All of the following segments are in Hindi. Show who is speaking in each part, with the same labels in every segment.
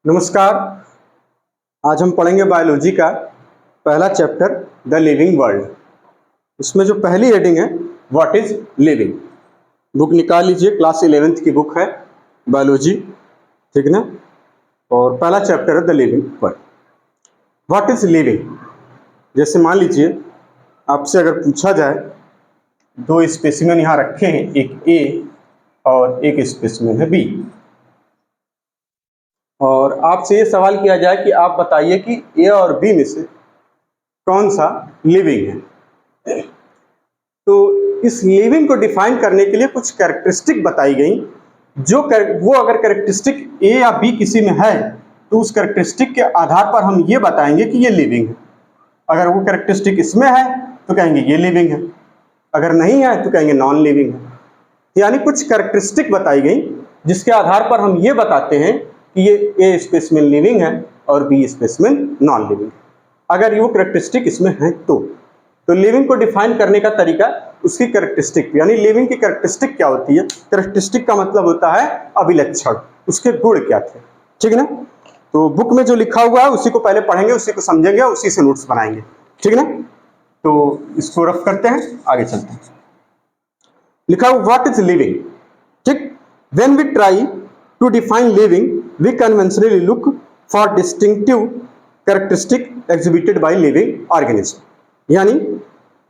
Speaker 1: नमस्कार। आज हम पढ़ेंगे बायोलॉजी का पहला चैप्टर द लिविंग वर्ल्ड। इसमें जो पहली हेडिंग है व्हाट इज लिविंग। बुक निकाल लीजिए, क्लास 11th की बुक है बायोलॉजी, ठीक ना। और पहला चैप्टर है the living world. What is living. जैसे मान लीजिए आपसे अगर पूछा जाए, दो स्पेसिमेन यहाँ रखे हैं, एक ए और एक स्पेसिमेन है बी, और आपसे ये सवाल किया जाए कि आप बताइए कि ए और बी में से कौन सा लिविंग है। तो इस लिविंग को डिफाइन करने के लिए कुछ कैरेक्टरिस्टिक बताई गई, वो अगर कैरेक्टरिस्टिक ए या बी किसी में है तो उस कैरेक्टरिस्टिक के आधार पर हम ये बताएंगे कि ये लिविंग है। अगर वो कैरेक्टरिस्टिक इसमें है तो कहेंगे ये लिविंग है, अगर नहीं है तो कहेंगे नॉन लिविंग है। यानी कुछ कैरेक्टरिस्टिक बताई गई जिसके आधार पर हम ये बताते हैं कि ये ए स्पेसिमेन लिविंग है और बी स्पेसिमेन नॉन लिविंग है, अगर वो कैरेक्टरिस्टिक इसमें है तो लिविंग को डिफाइन करने का तरीका उसकी कैरेक्टरिस्टिक, यानी लिविंग की कैरेक्टरिस्टिक क्या होती है। कैरेक्टरिस्टिक का मतलब होता है अभिलक्षण, उसके गुण क्या थे, ठीक है ना। तो बुक में जो लिखा हुआ है उसी को पहले पढ़ेंगे, उसी को समझेंगे, उसी से नोट्स बनाएंगे, ठीक है ना। तो इसको रफ करते हैं, आगे चलते हैं। लिखा हुआ व्हाट इज लिविंग, ठीक। When we try to define living we conventionally look for distinctive characteristic exhibited by living organism. यानी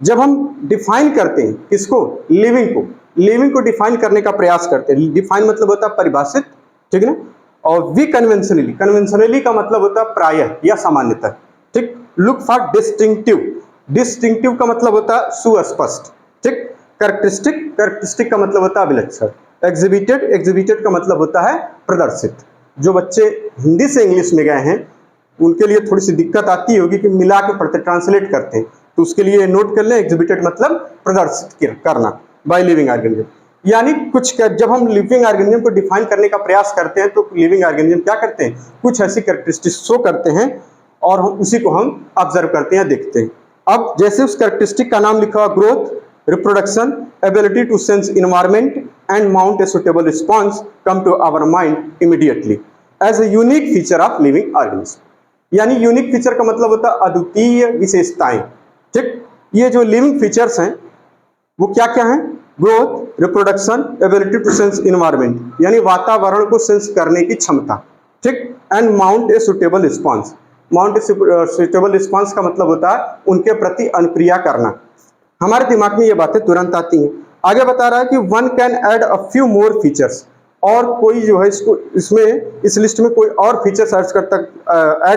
Speaker 1: जब हम डिफाइन करते हैं किसको, लिविंग को डिफाइन करने का प्रयास करते हैं। डिफाइन मतलब होता है परिभाषित, ठीक है ना। और वी कन्वेंशनली का मतलब होता है प्रायः या सामान्यतः, ठीक। लुक फॉर डिस्टिंक्टिव का मतलब होता है सुस्पष्ट, ठीक। कैरेक्टरिस्टिक का मतलब होता है अभिलक्षण। एग्जिबिटेड का मतलब होता है प्रदर्शित। जो बच्चे हिंदी से इंग्लिश में गए हैं उनके लिए थोड़ी सी दिक्कत आती होगी कि मिला के पढ़ते, ट्रांसलेट करते हैं, तो उसके लिए नोट कर लें, एग्जिबिटेड मतलब प्रदर्शित करना बाय लिविंग ऑर्गेनिज्म। यानी कुछ जब हम लिविंग ऑर्गेनिज्म को डिफाइन करने का प्रयास करते हैं तो लिविंग ऑर्गेनिज्म क्या करते हैं, कुछ ऐसी कैरेक्टरिस्टिक शो करते हैं और हम उसी को हम ऑब्जर्व करते हैं, देखते हैं। अब जैसे उस कैरेक्टरिस्टिक का नाम लिखा हुआ growth, reproduction, ability to sense environment and mount a suitable response come to our mind immediately as a unique feature of living organism. यानी यूनिक फीचर का मतलब होता है अद्वितीय विशेषताएं, ठीक। ये जो लिविंग फीचर्स हैं वो क्या क्या हैं, growth, reproduction, ability to sense environment, यानी वातावरण को सेंस करने की क्षमता, ठीक। And mount a suitable response, mount a suitable response का मतलब होता है उनके प्रति अनुक्रिया करना। हमारे दिमाग में ये बातें तुरंत आती हैं। आगे बता रहा है कि one can add a few more features, और कोई जो है इसको इसमें इस लिस्ट में कोई और फीचर्स ऐड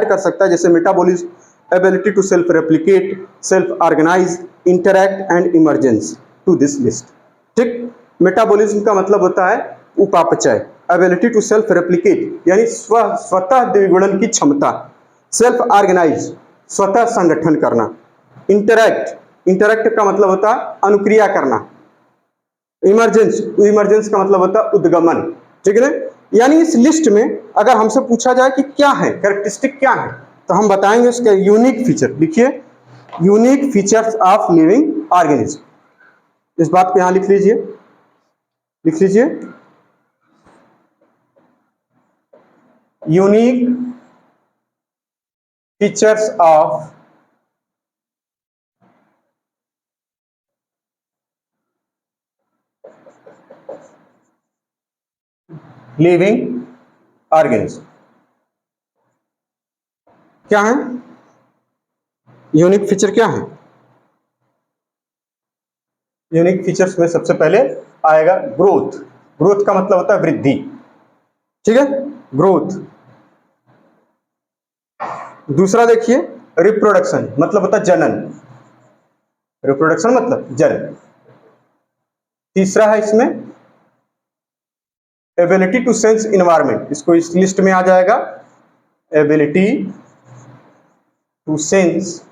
Speaker 1: कर सकता है, जैसे metabolism, ability to self replicate, self organise, interact and emergence to this list, ठीक। मेटाबॉलिज्म का मतलब होता है उपापचय, एबिलिटी टू सेल्फ रेप्लिकेट यानी स्वतः द्विगुणन की क्षमता, सेल्फ ऑर्गेनाइज स्वतः संगठन करना, इंटरैक्ट का मतलब होता है अनुक्रिया करना, इमरजेंस का मतलब होता है उद्गमन, ठीक है ना। यानी इस लिस्ट में अगर हमसे पूछा जाए कि क्या है, कैरेक्टरिस्टिक क्या है, तो हम बताएंगे उसके यूनिक फीचर। लिखिए, unique features of living organism. इस बात को यहां लिख लीजिए, unique features of living organism. क्या है यूनिक फीचर, क्या है यूनिक फीचर्स में सबसे पहले आएगा ग्रोथ का मतलब होता है वृद्धि, ठीक है, ग्रोथ। दूसरा देखिए रिप्रोडक्शन मतलब होता है जनन, रिप्रोडक्शन मतलब जन्म। तीसरा है इसमें एबिलिटी टू सेंस इन्वायरमेंट, इसको इस लिस्ट में आ जाएगा, ability to sense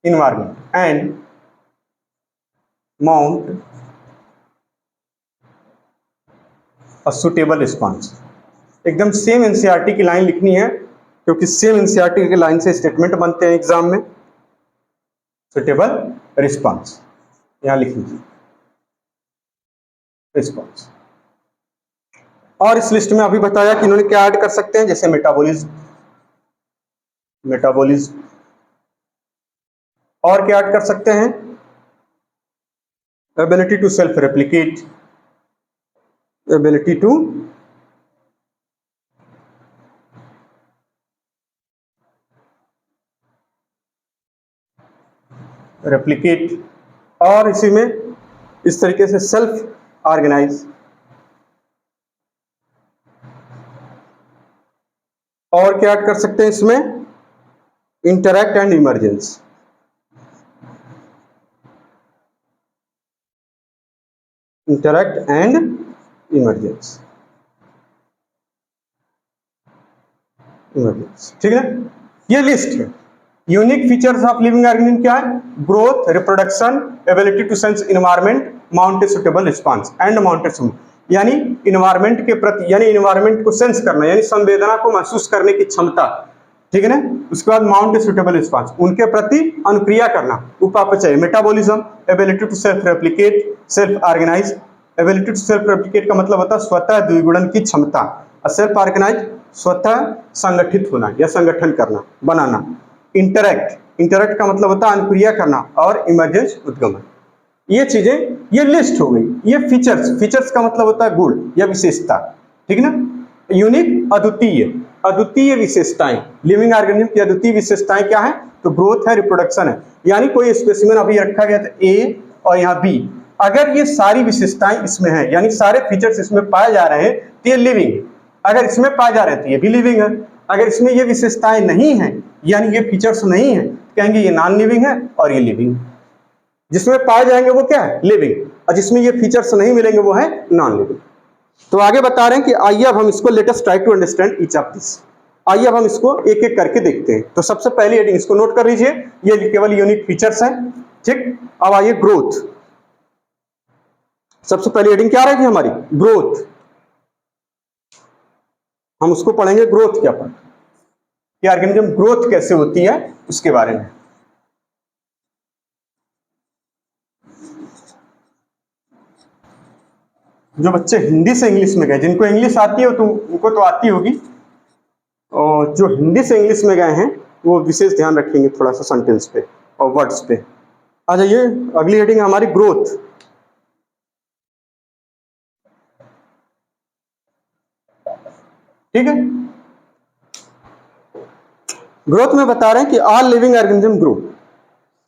Speaker 1: environment and mount a suitable response. एकदम सेम एनसीईआरटी की लाइन लिखनी है, क्योंकि सेम एनसीईआरटी की लाइन से स्टेटमेंट बनते हैं एग्जाम में। सुटेबल रिस्पॉन्स, यहां लिख लीजिए रिस्पॉन्स। और इस लिस्ट में अभी बताया कि इन्होंने क्या ऐड कर सकते हैं, जैसे मेटाबॉलिज्म, मेटाबॉलिज्म, और क्या ऐड कर सकते हैं, ability to self replicate, ability to replicate, और इसी में इस तरीके से सेल्फ ऑर्गेनाइज, और क्या ऐड कर सकते हैं इसमें, interact and emergence, interact and emergence, emergence, ठीक है। ये लिस्ट है। Unique features of living organism क्या है, growth, reproduction, ability to sense environment, mount a suitable response and mount a sum, यानी इन्वायरमेंट के प्रति, यानी इन्वायरमेंट को सेंस करना, यानी संवेदना को महसूस करने की क्षमता, ठीक है ना। उसके बाद माउंट ए सुटेबल रिस्पांस, उनके प्रति अनुक्रिया करना, उपापचय, metabolism, ability to self replicate, self organise, ability to self replicate का मतलब होता है स्वतः द्विगुणन की क्षमता, और सेल्फ ऑर्गेनाइज स्वतः संगठित होना या संगठन करना, बनाना, इंटरैक्ट, इंटरैक्ट का मतलब होता है अनुक्रिया करना, और इमरजेंस उद्गमन। ये चीजें, ये लिस्ट हो गई। ये फीचर्स, फीचर्स का मतलब होता है गुण या विशेषता, ठीक है ना। यूनिक, अद्वितीय, अद्वितीय विशेषताएं, लिविंग ऑर्गेनिज्म की अद्वितीय विशेषताएं क्या है, तो ग्रोथ है, रिप्रोडक्शन है, यानी कोई स्पेसिमेन अभी रखा गया था ए और यहाँ बी, अगर ये सारी विशेषताएं इसमें है, यानी सारे फीचर्स इसमें पाए जा रहे हैं तो ये लिविंग, अगर इसमें पाए जा रहे हैं तो ये भी लिविंग है। अगर इसमें ये विशेषताएं नहीं है, यानी ये फीचर्स नहीं है, कहेंगे ये नॉन लिविंग है, और ये लिविंग। जिसमें पाए जाएंगे वो क्या है, लिविंग, और जिसमें ये फीचर्स नहीं मिलेंगे वो है नॉन लिविंग। तो आगे बता रहे हैं कि आइए अब हम इसको let us try to understand each of this. आइए अब हम इसको एक एक करके देखते हैं। तो सबसे पहले हेडिंग इसको नोट कर लीजिए, ये केवल यूनिक फीचर्स है, ठीक। अब आइए ग्रोथ, सबसे पहली हेडिंग क्या रहेगी हमारी, ग्रोथ। हम उसको पढ़ेंगे ग्रोथ क्या पर, कि ऑर्गेनिज्म ग्रोथ कैसे होती है उसके बारे में। जो बच्चे हिंदी से इंग्लिश में गए, जिनको इंग्लिश आती है तो उनको तो आती होगी, और जो हिंदी से इंग्लिश में गए हैं वो विशेष ध्यान रखेंगे थोड़ा सा सेंटेंस पे और वर्ड्स पे। आ जाइए, अगली हेडिंग है हमारी ग्रोथ। ठीक है, ग्रोथ में बता रहे हैं कि ऑल लिविंग ऑर्गेनिज्म ग्रो,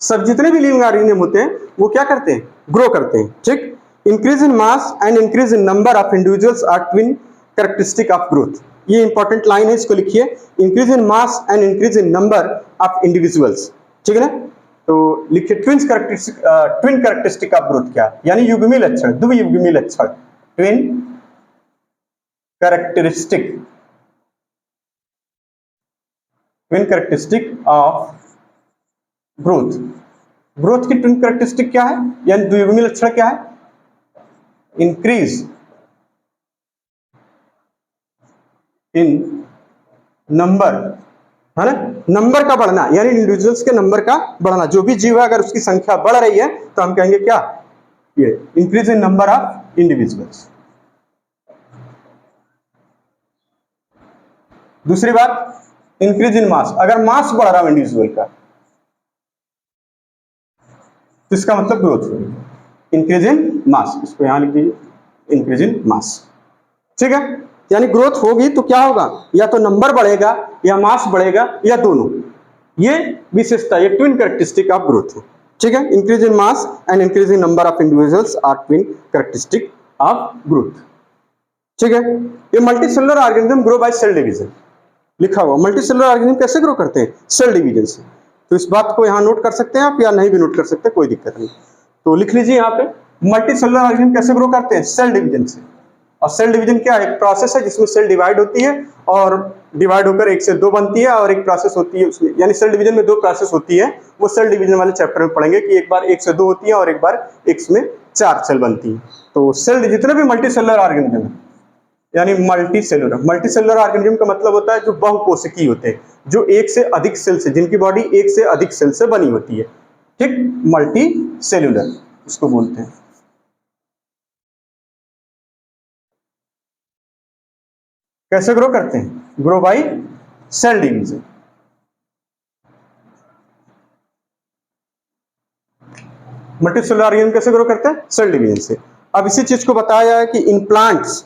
Speaker 1: सब जितने भी लिविंग ऑर्गेनिज्म होते हैं वो क्या करते हैं, ग्रो करते हैं, ठीक। Increase in mass and increase in number of individuals are twin characteristic of growth. ये इंपॉर्टेंट लाइन है, इसको लिखिए, increase in mass and increase in number of individuals, ठीक है ना। तो लिखिए ट्विन कैरेक्टरिस्टिक ऑफ ग्रोथ क्या, यानी युग्मी लक्षण, द्वियुग्मी लक्षण, twin characteristic, twin characteristic of growth. Growth की ट्विन कैरेक्टरिस्टिक क्या है, यानी द्वियुग्मी लक्षण क्या है, इंक्रीज इन नंबर, है ना, नंबर का बढ़ना, यानी इंडिविजुअल्स के नंबर का बढ़ना। जो भी जीव है अगर उसकी संख्या बढ़ रही है तो हम कहेंगे क्या, ये increase in number of individuals. दूसरी बात, इंक्रीज इन मास, अगर मास बढ़ रहा है इंडिविजुअल का तो इसका मतलब ग्रोथ हो रही है, इंक्रीज इन मास, इसको यहां लिख दीजिए, इंक्रीज इन मास, ठीक है। यानी ग्रोथ होगी तो क्या होगा, या तो नंबर बढ़ेगा या मास बढ़ेगा या दोनों। ये विशेषता, ये ट्विन कैरेक्टरिस्टिक ऑफ ग्रोथ है, ठीक है। Increase in mass and increase in number of individuals are twin characteristic of growth, ठीक है। ये multicellular organism grow by cell division लिखा हुआ। मल्टीसेलुलर ऑर्गेनिज्म कैसे ग्रो करते हैं, सेल डिवीजन से। तो इस बात को यहां नोट कर सकते हैं आप, या नहीं भी नोट कर सकते, कोई दिक्कत नहीं। तो लिख लीजिए यहाँ पे, मल्टीसेलुलर ऑर्गेनिज्म कैसे ग्रो करते हैं, सेल डिवीजन से। और सेल डिवीजन क्या है, एक प्रोसेस है जिसमें सेल डिवाइड होती है और डिवाइड होकर 1 से 2 बनती है, और एक प्रोसेस होती है उसमें, यानी सेल डिवीजन में 2 प्रोसेस होती है। वो सेल डिवीजन वाले चैप्टर में पढ़ेंगे कि एक बार 1 से 2 होती है और एक बार 1 में 4 सेल बनती है। तो सेल, जितने भी मल्टीसेलुलर ऑर्गेनिज्म है, यानी मल्टीसेलुलर ऑर्गेनिज्म का मतलब होता है जो बहुकोशिकीय होते हैं, जो 1 से अधिक सेल से, जिनकी बॉडी 1 से अधिक सेल से बनी होती है, ठीक, मल्टी सेल्यूलर इसको बोलते हैं। कैसे ग्रो करते हैं? Grow by cell division. Multicellular organism कैसे ग्रो करते हैं? सेल डिवीजन से। अब इसी चीज को बताया है कि इन प्लांट्स,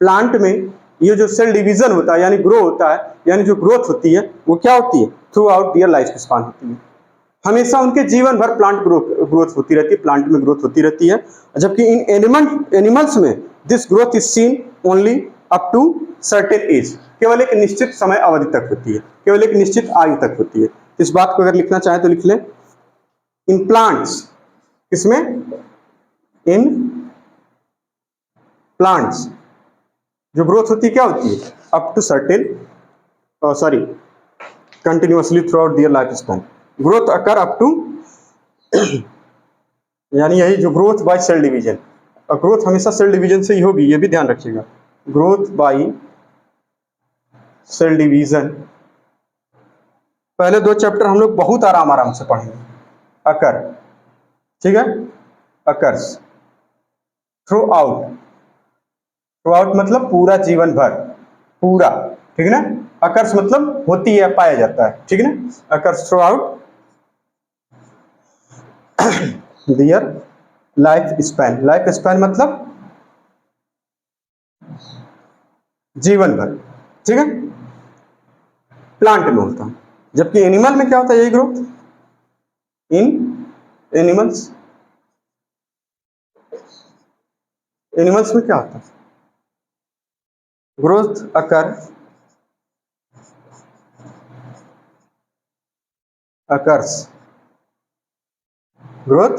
Speaker 1: प्लांट में ये जो सेल डिवीजन होता है यानी ग्रो होता है, यानी जो ग्रोथ होती है वो क्या होती है? Throughout their life span होती है। हमेशा उनके जीवन भर प्लांट ग्रोथ होती रहती है, प्लांट में ग्रोथ होती रहती है। जबकि इन एनिमल्स में this growth is seen only up to certain age, केवल एक निश्चित समय अवधि तक होती है, केवल एक निश्चित आयु तक होती है। इस बात को अगर लिखना चाहें तो लिख लें, इन प्लांट्स, इसमें इन प्लांट्स जो ग्रोथ होती है क्या होती है? Up to certain, continuously throughout their life span, growth occur up to यानी यही जो ग्रोथ बाय सेल डिवीजन, और ग्रोथ हमेशा सेल डिवीजन से ही होगी, ये भी ध्यान रखिएगा। ग्रोथ बाय सेल डिवीजन, पहले 2 चैप्टर हम लोग बहुत आराम से पढ़ेंगे। अकर, ठीक है, occurs through out, through out मतलब पूरा जीवन भर, पूरा, ठीक है ना। अकर्स मतलब होती है, पाया जाता है, ठीक है ना। Occurs throughout their life span, life span मतलब जीवन भर, ठीक है, प्लांट में होता है। जबकि एनिमल में क्या होता है? यही ग्रोथ इन एनिमल्स, एनिमल्स में क्या होता है? ग्रोथ अकर्स, ग्रोथ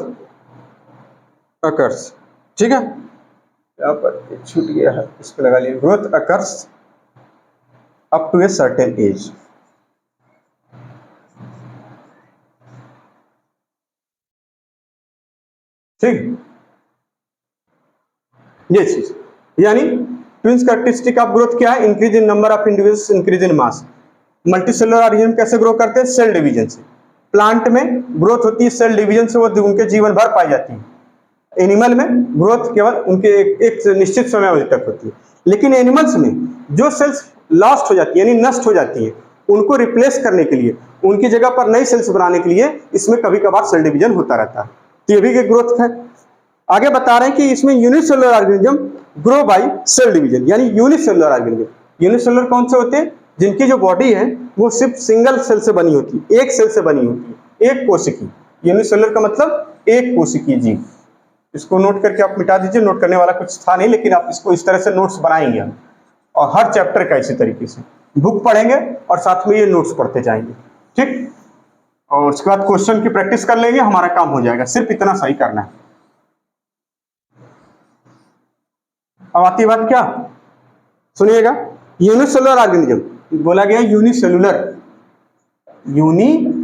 Speaker 1: अकर्स, ठीक है। यहाँ पर छूट गया है, इस पर लगा लिया, growth occurs up to a certain age. ठीक, ये चीज यानी ट्विंस कैरेक्टरिस्टिक ऑफ ग्रोथ क्या है? Increase in number of individuals, increase in mass. Multicellular organism कैसे ग्रो करते हैं? सेल डिवीजन से। प्लांट में ग्रोथ होती है सेल डिवीजन से, वो उनके जीवन भर पाई जाती है। एनिमल में ग्रोथ केवल उनके एक निश्चित समय अवधि तक होती है। लेकिन एनिमल्स में जो सेल्स लॉस्ट हो जाती है यानी नष्ट हो जाती है, उनको रिप्लेस करने के लिए, उनकी जगह पर नई सेल्स बनाने के लिए इसमें कभी कभार सेल डिवीजन होता रहता है। तो ये भी एक ग्रोथ है। आगे बता रहे हैं कि इसमें unicellular organism grow by cell division, यानी यूनिसेलुलर ऑर्गेनिज्म। यूनिसेलुलर कौन से होते हैं? जिनकी जो बॉडी है वो सिर्फ सिंगल सेल से बनी होती है, एक सेल से बनी होती है, एक कोशिकी। यूनिसेलुलर का मतलब एक कोशिकीय जीव। इसको नोट करके आप मिटा दीजिए, नोट करने वाला कुछ था नहीं, लेकिन आप इसको इस तरह से नोट्स बनाएंगे हम, और हर चैप्टर का इसी तरीके से बुक पढ़ेंगे और साथ में ये नोट्स पढ़ते जाएंगे, ठीक। और उसके बाद क्वेश्चन की प्रैक्टिस कर लेंगे, हमारा काम हो जाएगा। सिर्फ इतना सही करना है। अब आती बात क्या, सुनिएगा। यूनिसेलुलर ऑर्गेनिज्म बोला गया, यूनिसेलुलर, यूनिसेलुलर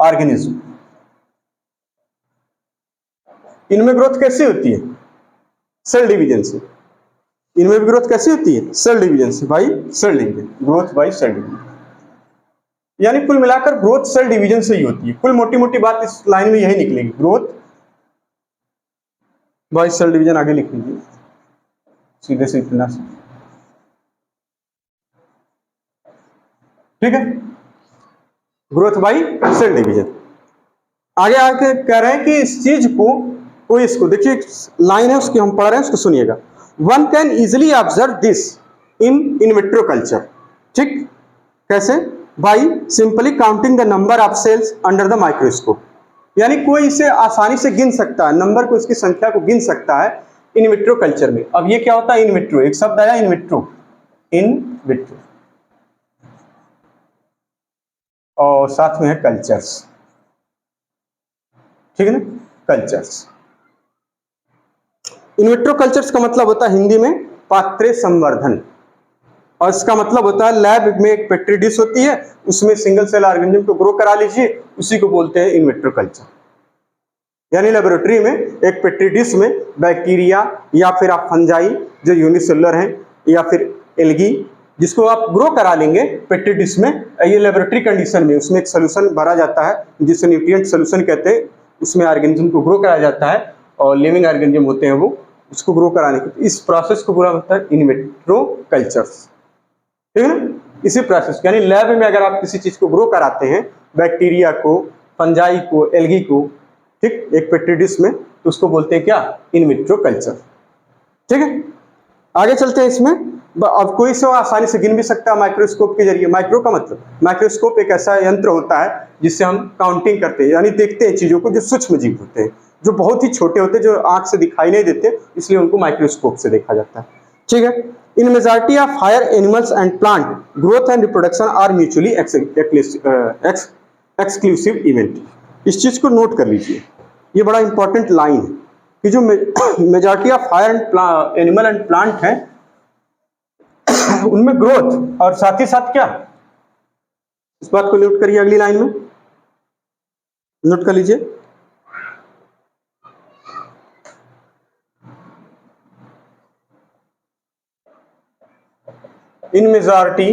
Speaker 1: ऑर्गेनिज्म, इनमें ग्रोथ कैसी होती है? सेल डिवीजन से। इनमें भी ग्रोथ कैसी होती है? सेल डिवीजन से, by cell division, growth by cell division. यानी कुल मिलाकर ग्रोथ सेल डिवीजन से ही होती है। कुल मोटी मोटी बात इस लाइन में यही निकलेगी, ग्रोथ बाय सेल डिवीजन। आगे लिख लीजिए सीधे से इतना से, ठीक है, ग्रोथ बाय सेल डिवीजन। आगे आके कह रहे हैं कि इस चीज को, कोई इसको देखिए, लाइन है उसकी हम पढ़ रहे हैं, उसको सुनिएगा। One can easily observe this in vitro culture, ठीक। कैसे? By simply counting the number of sales under the microscope, यानी कोई इसे आसानी से गिन सकता है, नंबर को, इसकी संख्या को गिन सकता है इन विट्रो कल्चर में। अब ये क्या होता है? इन विट्रो, एक शब्द आया इन विट्रो, इन विट्रो, और साथ में है कल्चर्स, ठीक है ना, कल्चर्स। इन विट्रो कल्चर्स का मतलब होता है हिंदी में पात्रे संवर्धन, और इसका मतलब होता है लैब में एक पेट्री डिश होती है, उसमें सिंगल सेल ऑर्गेनिज्म को ग्रो करा लीजिए, उसी को बोलते हैं इन विट्रो कल्चर। यानी लेबोरेटरी में एक पेट्री डिश में बैक्टीरिया या फिर आप फंजाई जो यूनिसेलुलर हैं, या फिर एल्गी जिसको आप ग्रो करा लेंगे पेट्री डिश में, ये लेबोरेटरी कंडीशन में, उसमें एक सोल्यूशन भरा जाता है जिसे न्यूट्रिएंट सोल्यूशन कहते हैं, उसमें ऑर्गेनिज्म को ग्रो कराया जाता है और लिविंग ऑर्गेनिज्म होते हैं वो, उसको ग्रो कराने के इस प्रोसेस को पूरा होता है इन विट्रो कल्चर्स, ठीक है ना। इसी प्रोसेस यानी लैब में अगर आप किसी चीज को ग्रो कराते हैं, बैक्टीरिया को, फंजाई को, एल्गी को, ठीक, एक पेट्री डिश में, तो उसको बोलते हैं क्या, इन विट्रो कल्चर, ठीक है। आगे चलते हैं इसमें। अब कोई से आसानी से गिन भी सकता है माइक्रोस्कोप के जरिए। माइक्रो का मतलब, माइक्रोस्कोप एक ऐसा यंत्र होता है जिससे हम काउंटिंग करते हैं, यानी देखते हैं चीजों को, जो सूक्ष्म जीव होते हैं, जो बहुत ही छोटे होते हैं, जो आंख से दिखाई नहीं देते, इसलिए उनको माइक्रोस्कोप से देखा जाता है, ठीक है। In majority of higher animals and plant, growth and reproduction are mutually exclusive event. इस चीज को नोट कर लीजिए, ये बड़ा इंपॉर्टेंट लाइन है कि जो majority of higher animal and plant है उनमें ग्रोथ और साथ ही साथ क्या, इस बात को नोट करिए, अगली लाइन में नोट कर लीजिए, इन मेजॉरिटी,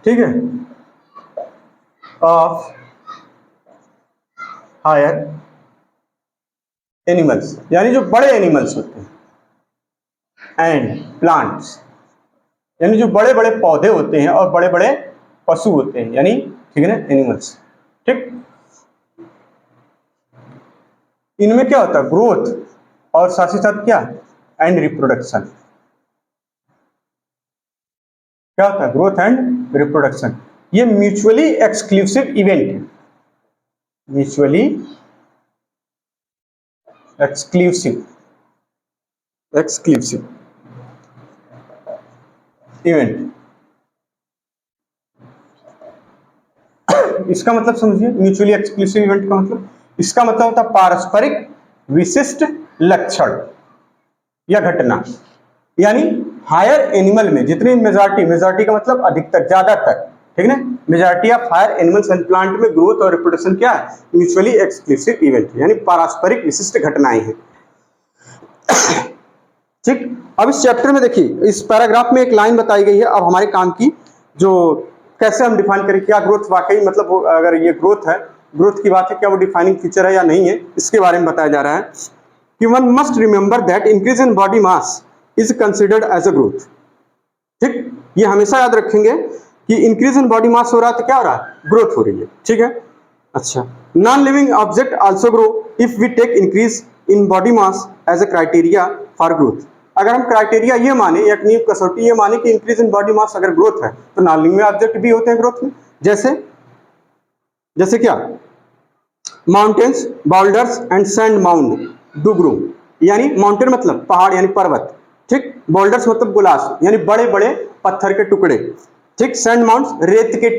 Speaker 1: ठीक है, ऑफ हायर एनिमल्स, यानी जो बड़े एनिमल्स होते हैं, एंड प्लांट्स, यानी जो बड़े बड़े पौधे होते हैं और बड़े बड़े पशु होते हैं, यानी, ठीक है ना, एनिमल्स, ठीक, इनमें क्या होता है, ग्रोथ और साथ ही साथ क्या, एंड रिप्रोडक्शन, क्या होता है, ग्रोथ एंड रिप्रोडक्शन। ये म्यूचुअली एक्सक्लूसिव इवेंट है, म्यूचुअली एक्सक्लूसिव इवेंट। इसका मतलब समझिए, म्यूचुअली एक्सक्लूसिव इवेंट का मतलब, इसका मतलब होता है पारस्परिक विशिष्ट लक्षण या घटना, यानी हायर एनिमल में जितनी मेजॉरिटी का मतलब अधिकतर, ज्यादातर, ठीक है ना, majority of higher animals and plant में ग्रोथ और रिप्रोडक्शन क्या है, म्यूचुअली एक्सक्लूसिव इवेंट, यानी पारस्परिक विशिष्ट घटनाएं हैं, ठीक। अब इस चैप्टर में देखिए, इस पैराग्राफ में एक लाइन बताई गई है, अब हमारे काम की, जो कैसे हम डिफाइन करें क्या ग्रोथ वाकई मतलब, अगर ये ग्रोथ है, ग्रोथ की बात है, क्या वो डिफाइनिंग फीचर है या नहीं है, इसके बारे में बताया जा रहा है कि one must remember that increase in body mass is considered as a growth, ठीक। ये हमेशा याद रखेंगे कि इंक्रीज इन बॉडी मास हो रहा है तो क्या हो रहा है, ग्रोथ हो रही है, ठीक है। अच्छा, non living object also grow if we take increase in body mass as a criteria for growth. अगर हम क्राइटेरिया ये माने, एक नींव कसौटी ये माने कि इंक्रीज इन बॉडी मास अगर ग्रोथ है, तो नॉन लिविंग ऑब्जेक्ट भी होते हैं ग्रोथ में, जैसे क्या, mountains, boulders and sand mound do grow, यानी माउंटेन मतलब पहाड़ यानी पर्वत, ठीक, बोल्डर्स मतलब गुलास यानी बड़े बड़े पत्थर के टुकड़े, ठीक, सैंड माउंट्स रेत के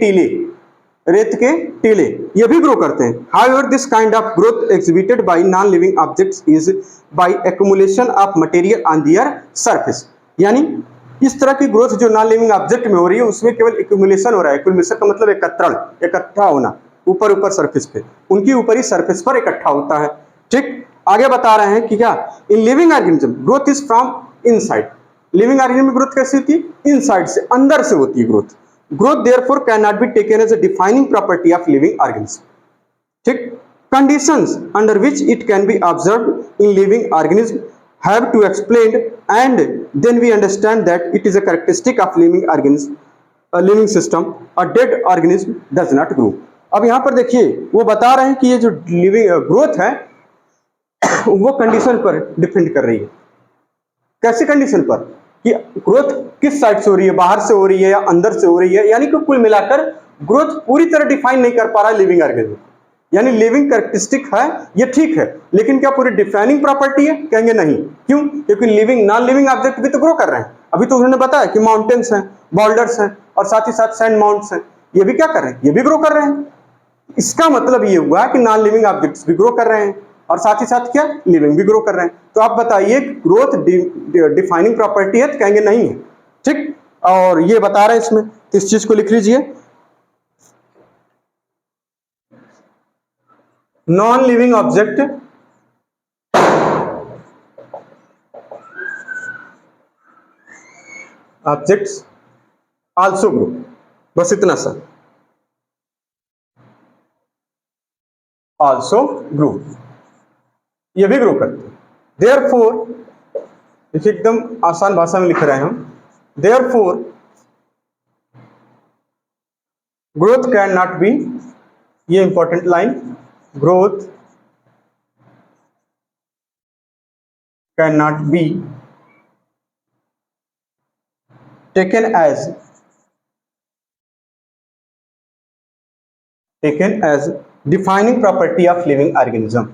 Speaker 1: टीले, ये भी ग्रो करते हैं। However this kind of growth exhibited by non living objects is by accumulation of material on their surface, यानी इस तरह की ग्रोथ जो नॉन लिविंग ऑब्जेक्ट में हो रही है उसमें केवल एक्युमुलेशन हो रहा है, एक्युमुलेशन का मतलब एकत्रण, इकट्ठा होना, ऊपर सरफेस पे, उनकी ऊपरी सरफेस पर इकट्ठा होता है, ठीक। आगे बता रहे हैं कि क्या, in living organism growth is from inside, living organism में ग्रोथ कैसी होती है, इनसाइड से, अंदर से होती है growth. Growth therefore can not be taken as a defining property of living organism, ठीक। Conditions under which it can be observed in living organism have to explained and then we understand that it is a characteristic of living organism, a living system, a dead organism does not grow। अब यहां पर देखिए वो बता रहे हैं कि ये जो लिविंग ग्रोथ है वो कंडीशन पर डिपेंड कर रही है। कैसी कंडीशन पर, कि ग्रोथ किस साइड से हो रही है, बाहर से हो रही है या अंदर से हो रही है, यानी कि कुल मिलाकर ग्रोथ पूरी तरह डिफाइन नहीं कर पा रहा है लिविंग ऑर्गेनिज्म, यानी लिविंग कैरेक्टरिस्टिक है, ये ठीक है, लेकिन क्या पूरी डिफाइनिंग प्रॉपर्टी है, कहेंगे नहीं। क्यों, क्योंकि लिविंग नॉन लिविंग ऑब्जेक्ट भी तो ग्रो कर रहे हैं, अभी तो उन्होंने बताया कि माउंटेन्स हैं, बोल्डर्स हैं और साथ ही साथ सैंड माउंट्स हैं, ये भी क्या कर रहे हैं, ये भी ग्रो कर रहे हैं। इसका मतलब ये हुआ कि नॉन लिविंग ऑब्जेक्ट्स भी ग्रो कर रहे हैं और साथ ही साथ क्या, लिविंग भी ग्रो कर रहे हैं। तो आप बताइए ग्रोथ डिफाइनिंग प्रॉपर्टी है, तो कहेंगे नहीं है, ठीक। और ये बता रहे हैं इसमें, तो इस चीज को लिख लीजिए, non living object objects also grow, बस इतना सा, आल्सो ग्रो, ये भी ग्रो करते हैं। देयरफॉर, देखिए एकदम आसान भाषा में लिख रहे हैं हम, therefore growth can not be, ये important line, growth can not be taken as defining property of living organism,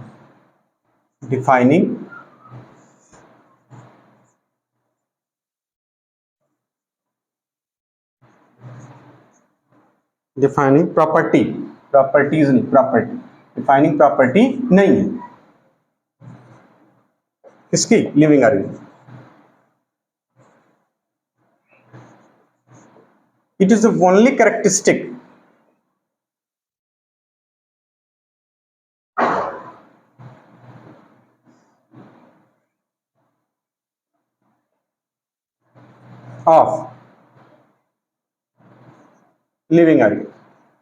Speaker 1: defining property, properties नहीं, property, defining property नहीं है किसकी, living organism. It is the only characteristic of living organism,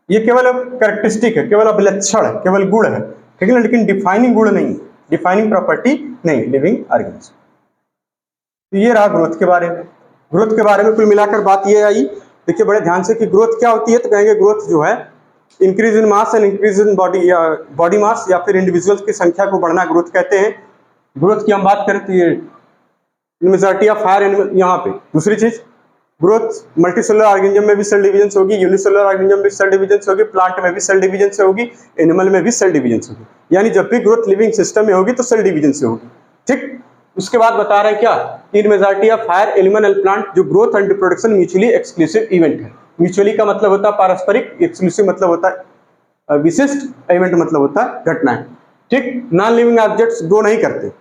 Speaker 1: ये केवल कैरेक्टरिस्टिक है, केवल अभिलक्षण है, केवल गुण है, ठीक है ना, लेकिन डिफाइनिंग गुण नहीं, डिफाइनिंग प्रॉपर्टी नहीं लिविंग ऑर्गेनिज्म। तो ये रहा ग्रोथ के बारे में। ग्रोथ के बारे में कुल मिलाकर बात ये आई, देखिए बड़े ध्यान से कि ग्रोथ क्या होती है, तो कहेंगे ग्रोथ जो है increase in mass and increase in body, या बॉडी मास या फिर इंडिविजुअल्स की संख्या को बढ़ना ग्रोथ कहते हैं। ग्रोथ की हम बात करें तो ये मेजॉरिटी ऑफ हायर एनिमल, यहाँ पे दूसरी चीज ग्रोथ मल्टीसेलुलर ऑर्गेनिज्म में भी सेल डिवीजन होगी, यूनिसेलुलर ऑर्गेनिज्म में भी सेल डिवीजन होगी, प्लांट में भी सेल डिवीजन से होगी, एनिमल में भी सेल डिवीजन होगी, यानी जब भी ग्रोथ लिविंग सिस्टम में होगी तो सेल डिवीजन से होगी, ठीक। उसके बाद बता रहे हैं क्या, in majority of higher animal and plant जो growth and reproduction mutually exclusive event है। म्यूचुअली का मतलब होता है पारस्परिक, एक्सक्लूसिव मतलब होता है विशिष्ट, इवेंट मतलब होता है घटनाएं, ठीक। नॉन लिविंग ऑब्जेक्ट्स ग्रो नहीं करते।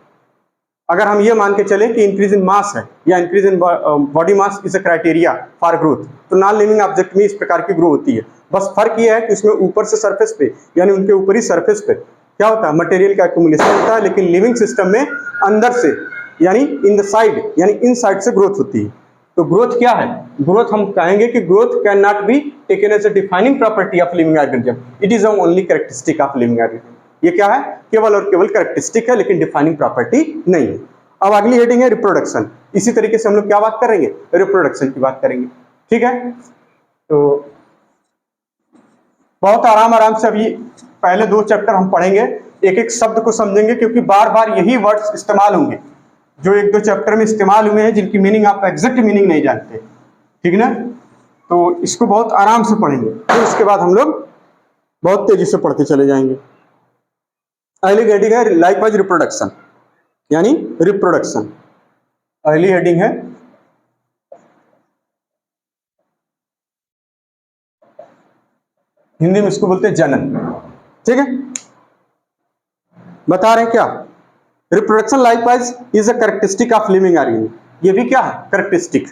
Speaker 1: अगर हम ये मान के चले कि इंक्रीज इन मास है या increase in body mass is a criteria for growth, तो नॉन लिविंग ऑब्जेक्ट में इस प्रकार की ग्रो होती है। बस फर्क ये है कि उसमें ऊपर से सरफेस पे, यानी उनके ऊपरी सरफेस पे क्या होता है, मटेरियल का एक्यूमुलेशन होता है, लेकिन लिविंग सिस्टम में अंदर से, यानी इन द साइड, यानी इन साइड से ग्रोथ होती है। तो ग्रोथ क्या है, ग्रोथ हम कहेंगे कि growth can not be taken as a defining property of living organism, it is the only characteristic of living organism. ये क्या है, केवल और केवल कैरेक्टरिस्टिक है, लेकिन डिफाइनिंग प्रॉपर्टी नहीं है। अब अगली हेडिंग है रिप्रोडक्शन। इसी तरीके से हम लोग क्या बात करेंगे, रिप्रोडक्शन की बात करेंगे, ठीक है। तो बहुत आराम से अभी पहले 2 चैप्टर हम पढ़ेंगे, एक एक शब्द को समझेंगे, क्योंकि बार बार यही वर्ड्स इस्तेमाल होंगे जो 1-2 चैप्टर में इस्तेमाल हुए हैं, जिनकी मीनिंग आप एग्जैक्ट मीनिंग नहीं जानते, ठीक ना। तो इसको बहुत आराम से पढ़ेंगे, फिर उसके बाद हम लोग बहुत तेजी से पढ़ते चले जाएंगे। अगली हेडिंग है लाइकवाइज रिप्रोडक्शन, यानी रिप्रोडक्शन। अगली हेडिंग है हिंदी में इसको बोलते हैं जनन, ठीक है। बता रहे हैं क्या, reproduction likewise is a characteristic of living organism. ये भी क्या है, characteristic.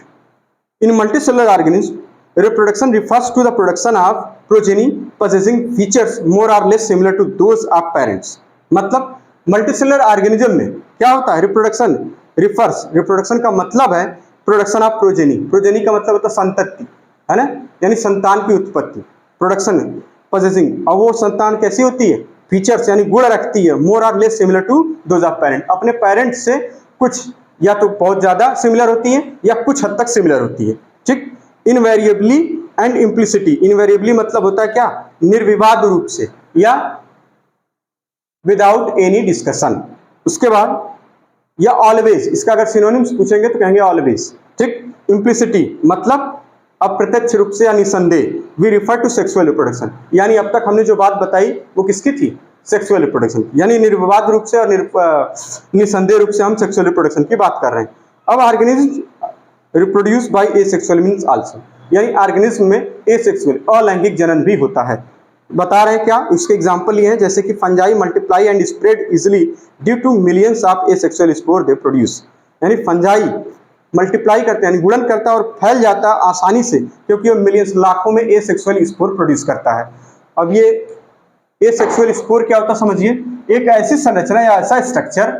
Speaker 1: In multicellular organism reproduction refers to the production of progeny possessing features more or less similar to those of parents. मतलब मल्टीसेलुलर ऑर्गेनिज्म में क्या होता है, रिप्रोडक्शन रिफर्स, रिप्रोडक्शन का मतलब है प्रोडक्शन ऑफ प्रोजेनी। प्रोजेनी का मतलब होता है संतति, है ना, यानी संतान की उत्पत्ति। प्रोडक्शन possessing, और वो संतान कैसी होती है, फीचर्स यानी गुण रखती है, more or less similar to those of parent, अपने पेरेंट से कुछ या तो बहुत ज्यादा सिमिलर होती है या कुछ हद तक सिमिलर होती है, ठीक। इनवेरिएबली एंड इम्प्लिसिटी, इनवेरिएबली मतलब होता है क्या, निर्विवाद रूप से या विदाउट एनी डिस्कशन। उसके बाद या ऑलवेज, इसका अगर सिनोनिम्स पूछेंगे तो कहेंगे ऑलवेज, ठीक। इम्प्लिसिटी मतलब अप्रत्यक्ष रूप से या निसंदेह। We refer to sexual reproduction, यानी अब तक हमने जो बात बताई वो किसकी थी, सेक्सुअल रिप्रोडक्शन, यानी निर्विवाद रूप से और निसंदेह रूप से हम सेक्सुअल रिप्रोडक्शन की बात कर रहे हैं। अब organism reproduce by asexual means also, यानी ऑर्गेनिज्म में एसेक्सुअल अलैंगिक जनन भी होता है। बता रहे हैं क्या, उसके एग्जांपल ये हैं जैसे कि fungi multiply and spread easily due to millions of asexual spore they produce, यानी फंजाई मल्टीप्लाई करते हैं, यानी गुणन करता है और फैल जाता है आसानी से, क्योंकि वो मिलियंस लाखों में एसेक्सुअल स्पोर प्रोड्यूस करता है। अब ये एसेक्सुअल स्पोर क्या होता है समझिए, एक ऐसी संरचना या ऐसा स्ट्रक्चर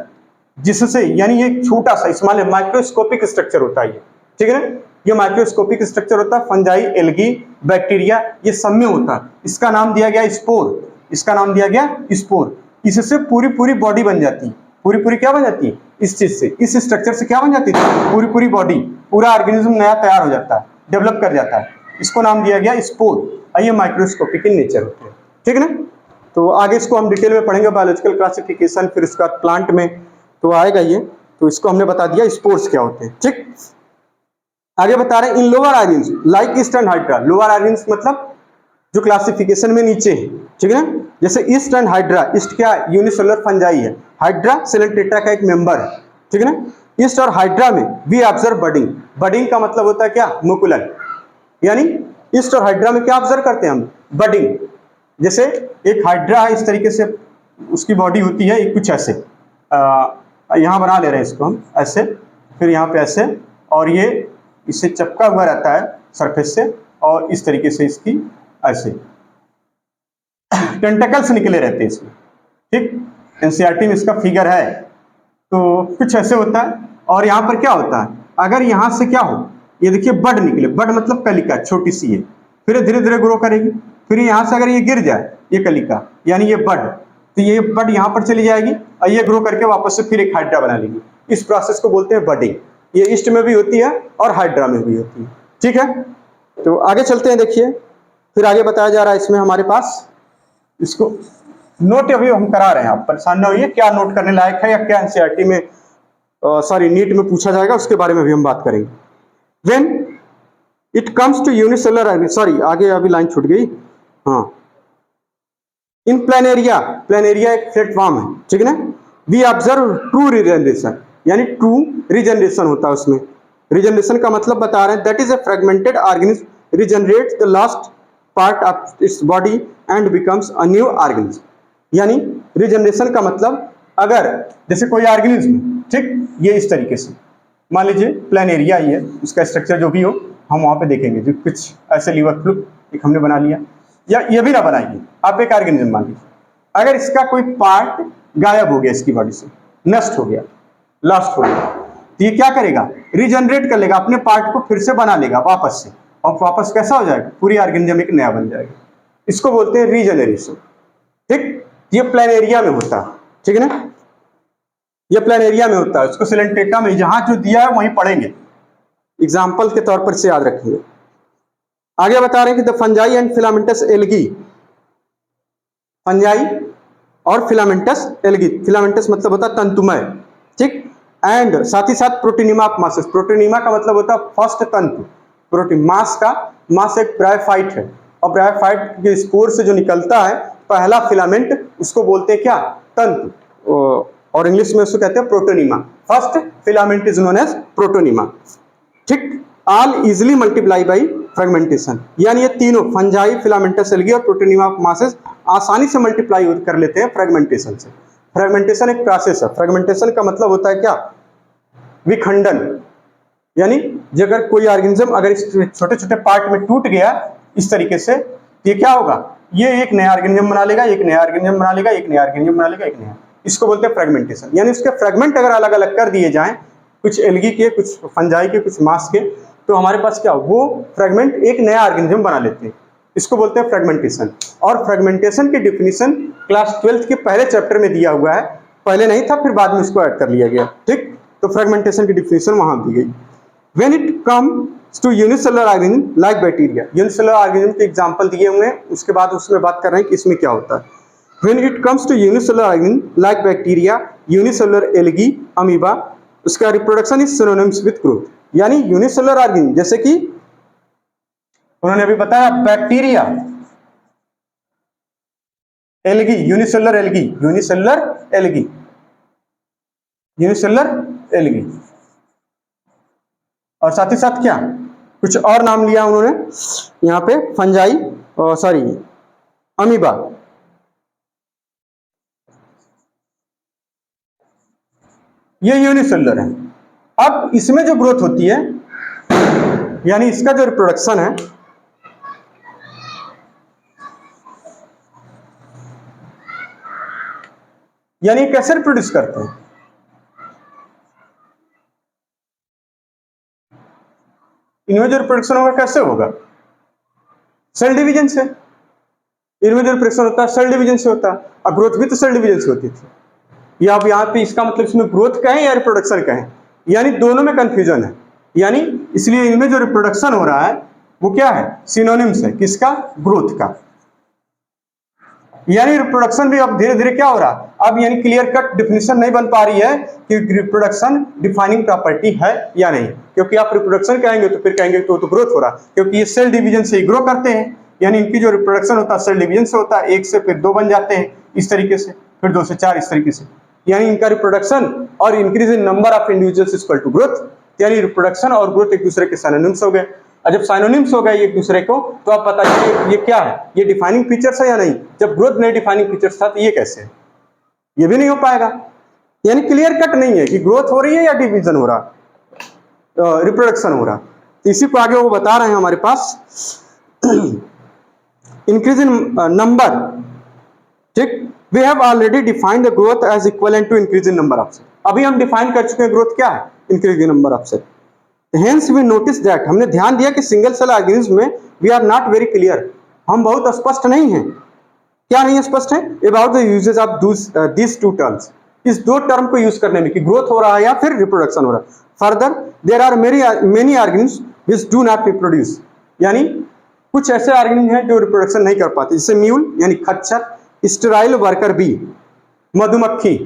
Speaker 1: जिससे, यानी ये छोटा सा स्मॉल माइक्रोस्कोपिक स्ट्रक्चर होता है, ठीक है ना, ये माइक्रोस्कोपिक स्ट्रक्चर होता है, फंजाई, एल्गी, बैक्टीरिया, ये सब में होता है। इसका नाम दिया गया स्पोर, इसका नाम दिया गया स्पोर। इससे पूरी पूरी बॉडी बन जाती है, पूरी पूरी क्या बन जाती है, इस चीज से, इस स्ट्रक्चर से क्या बन जाती है, पूरी पूरी बॉडी, पूरा ऑर्गेनिज्म नया तैयार हो जाता है, डेवलप कर जाता है। इसको नाम दिया गया स्पोर। ये माइक्रोस्कोपिक इन नेचर होते हैं, ठीक है ना। तो आगे इसको हम डिटेल में पढ़ेंगे, बायोलॉजिकल क्लासिफिकेशन, फिर उसका प्लांट में तो आएगा ये। तो इसको हमने बता दिया स्पोर्स क्या होते हैं, ठीक। आगे बता रहे हैं इन lower organs like east and hydra. Lower organs मतलब जो क्लासिफिकेशन में नीचे है, ठीक है ना। जैसे ईस्ट एंड हाइड्रा, ईस्ट क्या यूनिसेलुलर फंजाई है, हाइड्रा सेलेंटेट्रा का एक मेंबर है, ठीक है ना। ईस्ट और हाइड्रा में वी ऑब्जर्व बडिंग। बडिंग का मतलब होता है क्या, मुकुलन। यानी ईस्ट और हाइड्रा में क्या ऑब्जर्व करते हैं हम, बडिंग। जैसे एक हाइड्रा है, इस तरीके से उसकी बॉडी होती है, एक कुछ ऐसे यहाँ बना ले रहे हैं इसको हम ऐसे, फिर यहाँ पे ऐसे, और ये इससे चपका हुआ रहता है सरफेस से, और इस तरीके से इसकी ऐसे टेंटेकल्स निकले रहते हैं इसमें, ठीक। एनसीईआरटी में इसका फिगर है। तो कुछ ऐसे होता है। और यहाँ पर क्या होता है, अगर यहाँ से क्या हो, ये देखिए बड निकले, बड मतलब कलिका छोटी सी है, फिर धीरे धीरे ग्रो करेगी। फिर यहाँ से अगर ये गिर जाए, ये कलिका यानी ये बड, तो ये बड यहाँ पर चली जाएगी और ये ग्रो करके वापस से फिर एक हाइड्रा बना लेगी। इस प्रोसेस को बोलते हैं बडिंग। ये ईस्ट में भी होती है और हाइड्रा में भी होती है, ठीक है। तो आगे चलते हैं, देखिए फिर आगे बताया जा रहा है इसमें हमारे पास, इसको नोट अभी हम करा रहे हैं, आप परेशान न होइए, क्या नोट करने लायक है या क्या एनसीईआरटी में सॉरी नीट में पूछा जाएगा, उसके बारे में भी हम बात करेंगे। When it comes to unicellular, sorry आगे अभी लाइन छूट गई, हाँ। इन प्लेनेरिया, प्लेनेरिया एक प्लेटफॉर्म है, ठीक है ना। वी ऑब्जर्व ट्रू रिजनरेशन, यानी ट्रू रिजनरेशन होता है उसमें। रिजनरेशन का मतलब बता रहे हैं, that is a fragmented organism regenerates the last part of its body and becomes a new organism. यानी रिजनरेशन का मतलब, अगर जैसे कोई ऑर्गेनिज्म, ठीक, ये इस तरीके से मान लीजिए प्लेनेरिया ही है, उसका स्ट्रक्चर जो भी हो हम वहां पे देखेंगे, जो कुछ ऐसे लीवर फ्लूक एक हमने बना लिया, या ये भी ना बनाइए, आप एक ऑर्गेनिज्म मान लीजिए, अगर इसका कोई पार्ट गायब हो गया, इसकी बॉडी से नष्ट हो गया, लॉस्ट हो गया, तो ये क्या करेगा, रिजनरेट कर लेगा, अपने पार्ट को फिर से बना लेगा वापस से, और वापस कैसा हो जाएगा, पूरी ऑर्गेनिज्म एक नया बन जाएगा। इसको बोलते हैं रीजनरेशन, ठीक। ये प्लेनेरिया में होता है, ठीक है ना, ये प्लेनेरिया में होता है। उसको सेलेंटेटा में जहां जो दिया है वहीं पढ़ेंगे, एग्जाम्पल के तौर पर से याद रखेंगे। आगे बता रहे हैं कि the fungi and filamentous algae, fungi और फिलामेंटस एल्गी, फिलामेंटस मतलब होता है तंतुमय, ठीक। एंड साथ ही साथ प्रोटीनिमा ऑफ मासेस, प्रोटीनिमा का मतलब होता है फर्स्ट तंतु, प्रोटीन मास का, मास एक ब्रायोफाइट है, और ब्रायोफाइट के स्पोर से जो निकलता है पहला फिलामेंट, उसको बोलते हैं क्या, तंतु, और इंग्लिश में उसको कहते हैं protonema. First filament is known as protonema, ठीक। All easily multiply by fragmentation, यानी ये तीनों फंजाई, फिलामेंटस एल्गी और प्रोटोनिमा ऑफ मासेस आसानी से मल्टीप्लाई कर लेते हैं फ्रेगमेंटेशन से। फ्रेगमेंटेशन एक प्रोसेस है। फ्रेगमेंटेशन का मतलब होता है क्या, विखंडन। यानी अगर कोई ऑर्गेनिज्म अगर इस छोटे छोटे पार्ट में टूट गया इस तरीके से, ये क्या होगा, ये एक नया ऑर्गेनिज्म बना लेगा, एक नया ऑर्गेनिज्म बना लेगा, एक नया ऑर्गेनिज्म बना लेगा, एक नया, इसको बोलते हैं फ्रेगमेंटेशन। यानी उसके फ्रेगमेंट अगर अलग अलग कर दिए जाएं, कुछ एल्गी के, कुछ फंजाई के, कुछ मास के, तो हमारे पास क्या, वो फ्रेगमेंट एक नया ऑर्गेनिज्म बना लेते हैं, इसको बोलते हैं फ्रेगमेंटेशन। और फ्रेगमेंटेशन की डिफिनीशन क्लास 12 के पहले चैप्टर में दिया हुआ है, पहले नहीं था, फिर बाद में उसको ऐड कर लिया गया, ठीक। तो फ्रेगमेंटेशन की डिफिनीशन वहां दी गई। When it comes to unicellular organism like bacteria, unicellular organism के एग्जांपल दिए हुए हैं, उसके बाद उसमें बात कर रहे हैं कि इसमें क्या होता है। When it comes to unicellular organisms like bacteria, unicellular algae, amoeba, उसका reproduction is synonyms with growth. यानी यूनिसेलुलर ऑर्गेनिज्म, जैसे कि उन्होंने अभी बताया bacteria, algae, unicellular algae, unicellular algae, unicellular algae, और साथ ही साथ क्या, कुछ और नाम लिया उन्होंने यहाँ पे, फंजाई, सॉरी अमीबा, ये यूनिसेलुलर है। अब इसमें जो ग्रोथ होती है, यानी इसका जो रिप्रोडक्शन है, यानी कैसे रिप्रोड्यूस करते हैं, इनमें जो रिप्रोडक्शन होगा कैसे होगा? सेल डिवीजन से। इनमें जो रिप्रोडक्शन होता है सेल डिवीजन से होता है, और ग्रोथ भी तो सेल डिवीजन से होती थी। या आप यहाँ पे इसका मतलब इसमें ग्रोथ कहें या रिप्रोडक्शन कहें, यानी दोनों में कंफ्यूजन है। यानी इसलिए इनमें जो रिप्रोडक्शन हो रहा है वो क्या है? सिनोनिम्स है किसका? ग्रोथ का। यानी रिप्रोडक्शन भी अब धीरे धीरे क्या हो रहा है, अब यानी क्लियर कट डिफिनेशन नहीं बन पा रही है कि रिप्रोडक्शन डिफाइनिंग प्रॉपर्टी है या नहीं, क्योंकि आप रिप्रोडक्शन कहेंगे तो फिर कहेंगे तो ग्रोथ हो रहा, क्योंकि ये सेल डिवीजन से ही ग्रो करते हैं। यानी इनकी जो रिप्रोडक्शन होता है सेल डिवीजन से होता है, एक से फिर दो बन जाते हैं इस तरीके से, फिर दो से चार इस तरीके से। यानी इनका रिप्रोडक्शन और increase in number of individuals equal to growth. यानी रिप्रोडक्शन और ग्रोथ एक दूसरे के सिनोनिम्स हो गए। और जब साइनोनिम्स हो गए एक दूसरे को, तो आप बताइए ये क्या है? ये डिफाइनिंग फीचर्स है या नहीं? जब ग्रोथ नहीं डिफाइनिंग फीचर्स था तो ये कैसे है? ये भी नहीं हो पाएगा। यानी क्लियर कट नहीं है कि ग्रोथ हो रही है या डिवीजन हो रहा, रिप्रोडक्शन हो रहा। तो इसी को आगे वो बता रहे हैं हमारे पास, इंक्रीज इन नंबर, ठीक। We have already defined the growth as equivalent to increase in number of cell. अभी हम डिफाइन कर चुके हैं ग्रोथ क्या है? Increase in number of cell. Hence we notice that, हमने ध्यान दिया कि सिंगल सेल ऑर्गेनिज्म में we are not very clear, हम बहुत स्पष्ट नहीं हैं। क्या नहीं स्पष्ट है? About the uses of these two terms, इस दो टर्म को यूज करने में कि ग्रोथ हो रहा है या फिर रिप्रोडक्शन हो रहा है। Further there are many organisms which do not reproduce, यानी कुछ ऐसे ऑर्गेनिज्म हैं जो रिप्रोडक्शन नहीं कर पाते, जैसे म्यूल यानी खच्चर, स्टेराइल वर्कर बी मधुमक्खी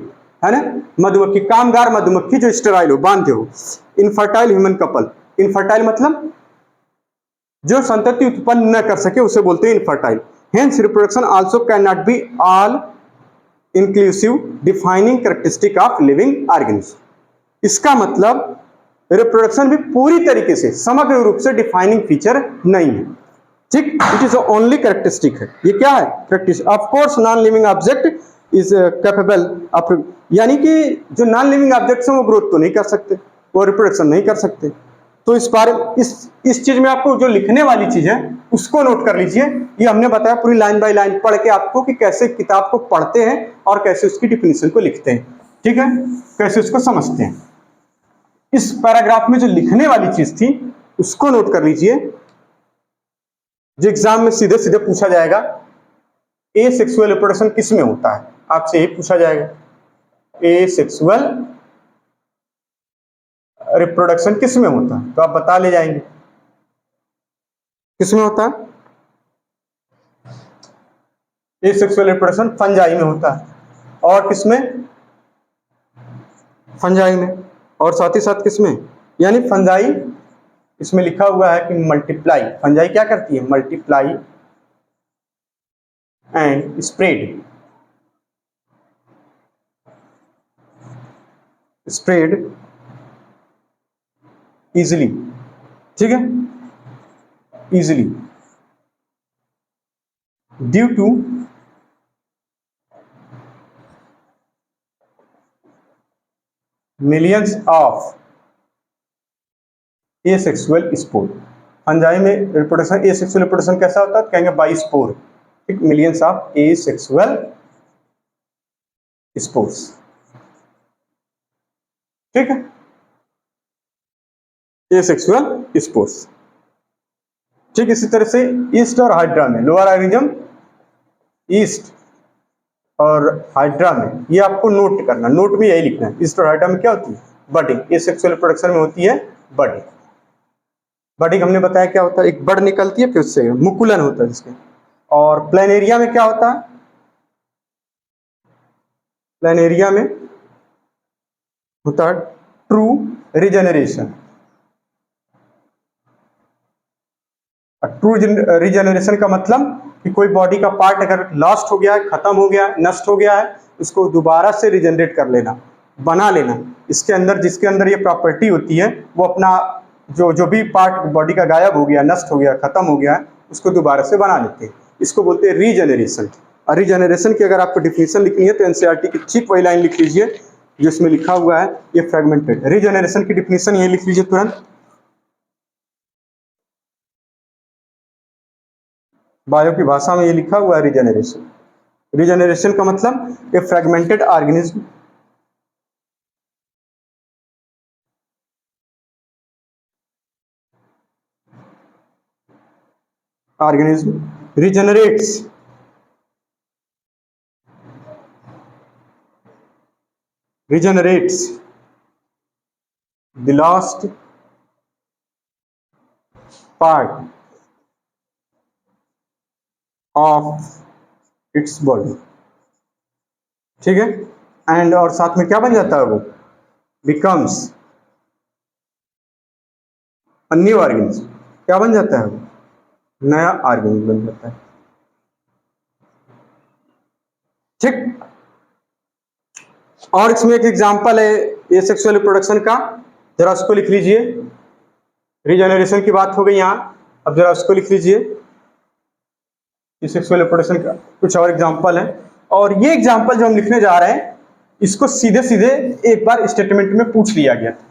Speaker 1: है ना, मधुमक्खी कामगार मधुमक्खी जो स्टेराइल हो, बांधे हो, इनफर्टाइल ह्यूमन कपल, इनफर्टाइल मतलब जो संतति उत्पन्न न कर सके उसे बोलते हैं infertile. Hence reproduction also can not be all inclusive defining characteristic of living organism. इसका मतलब रिप्रोडक्शन भी पूरी तरीके से समग्र रूप से डिफाइनिंग फीचर नहीं है, ठीक। इट इज ओनली कैरेक्टरिस्टिक है। ये क्या है? Characteristic. Of course non living object is capable of, यानी कि जो नॉन लिविंग ऑब्जेक्ट्स हैं वो ग्रोथ तो नहीं कर सकते, वो रिप्रोडक्शन नहीं कर सकते। तो इस बारे इस चीज में आपको जो लिखने वाली चीज है उसको नोट कर लीजिए। ये हमने बताया पूरी लाइन बाय लाइन पढ़ के आपको कि कैसे किताब को पढ़ते हैं और कैसे उसकी डिफिनेशन को लिखते हैं, ठीक है, कैसे उसको समझते हैं। इस पैराग्राफ में जो लिखने वाली चीज थी उसको नोट कर लीजिए, जो एग्जाम में सीधे सीधे पूछा जाएगा। ए सेक्सुअल रिप्रोडक्शन किस में होता है? आपसे ये पूछा जाएगा, ए सेक्सुअल रिप्रोडक्शन किस में होता है? तो आप बता ले जाएंगे किस में होता है। ए सेक्सुअल रिप्रोडक्शन फंजाई में होता है, और किस में? फंजाई में, और साथ ही साथ किस में? यानी फंजाई, इसमें लिखा हुआ है कि मल्टीप्लाई, फंजाई क्या करती है? Multiply and spread, spread easily, ठीक है, easily due to millions of asexual spore. Fungi में रिप्रोडक्शन, एसेक्सुअल रिप्रोडक्शन कैसा होता है? कहेंगे बाई स्पोर, ठीक, मिलियंस ऑफ एसेक्सुअल स्पोर्स, ठीक है, एसेक्सुअल स्पोर्स, ठीक। इसी तरह से ईस्ट और हाइड्रा में, लोअर ऑर्गेनिज्म ईस्ट और हाइड्रा में, ये आपको नोट करना, नोट में यही लिखना है। ईस्ट और हाइड्रा में क्या होती है? बडिंग। एसेक्सुअल रिप्रोडक्शन में होती है बडिंग। बडिंग हमने बताया क्या होता है, एक बड निकलती है फिर उससे मुकुलन होता है जिसके। और प्लेनेरिया में क्या होता है? प्लेनेरिया में होता है ट्रू रिजेनरेशन। ट्रू रिजेनरेशन का मतलब कि कोई बॉडी का पार्ट अगर लॉस्ट हो गया है, खत्म हो गया है, नष्ट हो गया है, उसको दोबारा से रिजेनरेट कर लेना, बना लेना। इसके अंदर, जिसके अंदर ये प्रॉपर्टी होती है, वो अपना जो भी पार्ट बॉडी का गायब हो गया, नष्ट हो गया, खत्म हो गया है, उसको दोबारा से बना लेते हैं। इसको बोलते हैं रीजेनरेशन। और रीजेनरेशन की अगर आपको डिफिनेशन लिखनी है तो एनसीईआरटी की ठीक वही लाइन लिख लीजिए जिसमें लिखा हुआ है ये फ्रेगमेंटेड। रीजेनरेशन की डिफिनेशन ये लिख लीजिए तुरंत, बायो की भाषा में ये लिखा हुआ है रीजेनरेशन। रीजेनरेशन का मतलब a fragmented organism organism regenerates the last part of its body, ठीक है। एंड और साथ में क्या बन जाता है वो, बिकम्स अ न्यू ऑर्गेनिज्म, क्या बन जाता है वो, नया ऑर्गेनिज्म बन जाता है, ठीक। और इसमें एक एग्जांपल है ये सेक्सुअल रिप्रोडक्शन का, जरा उसको लिख लीजिए। रीजनरेशन की बात हो गई यहाँ, अब जरा उसको लिख लीजिए। ये सेक्सुअल रिप्रोडक्शन का कुछ और एग्जांपल है, और ये एग्जांपल जो हम लिखने जा रहे हैं इसको सीधे सीधे एक बार स्टेटमेंट में पूछ लिया गया था,